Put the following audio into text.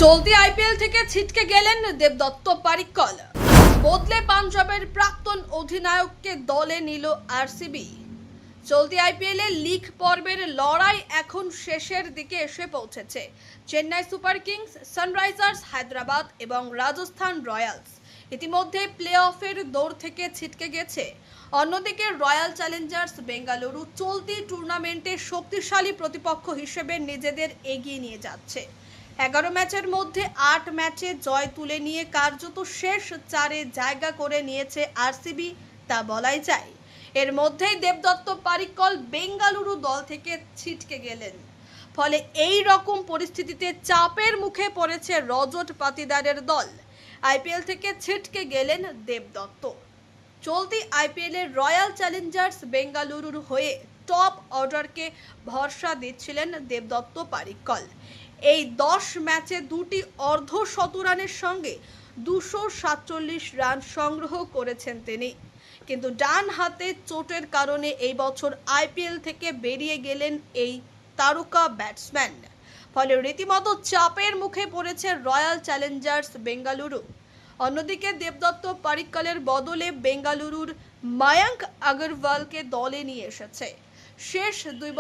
চলতি আইপিএল থেকে ছিটকে গেলেন দেবদত্ত পারিক্কল। বদলে পাঞ্জাবের প্রাক্তন অধিনায়ককে দলে নিল আরসিবি। চলতি আইপিএলে লিগ পর্বের লড়াই এখন শেষের দিকে এসে পৌঁছেছে। Chennai Super Kings, Sunrisers Hyderabad এবং রাজস্থান রয়্যালস ইতিমধ্যে প্লে অফের দৌড় থেকে ছিটকে গেছে। অন্যদিকে রয়্যাল চ্যালেঞ্জার্স বেঙ্গালুরু চলতি টুর্নামেন্টে শক্তিশালী প্রতিপক্ষ হিসেবে নিজেদের এগিয়ে নিয়ে যাচ্ছে। 11 ম্যাচের মধ্যে 8 ম্যাচে জয় তুলে নিয়ে কার্যত শেষ 4-এ জায়গা করে নিয়েছে আরসিবি, তা বলাই যায়। এর মধ্যেই দেবদত্ত পারিক্কল বেঙ্গালুরু দল থেকে ছিটকে গেলেন। ফলে এই রকম পরিস্থিতিতে চাপের মুখে পড়েছে রজত পাতিদারের দল। আইপিএল থেকে ছিটকে গেলেন দেবদত্ত। চলতি আইপিএলে রয়্যাল চ্যালেঞ্জার্স বেঙ্গালুরুর হয়ে টপ অর্ডারকে ভরসা দিচ্ছিলেন দেবদত্ত পারিক্কল। এই 10 ম্যাচে 2টি অর্ধশতরানের সঙ্গে 247 রান সংগ্রহ করেছেন তিনি। কিন্তু ডান হাতে চোটের কারণে এই বছর আইপিএল থেকে বেরিয়ে গেলেন এই তারকা ব্যাটসম্যান। ফলে রীতিমতো চাপের মুখে পড়েছে রয়্যাল চ্যালেঞ্জার্স বেঙ্গালুরু। অন্যদিকে দেবদত্ত পারিক্কলের বদলে বেঙ্গালুরুর মায়াঙ্ক আগরওয়ালকে দলে নিয়ে এসেছে। শেষ 2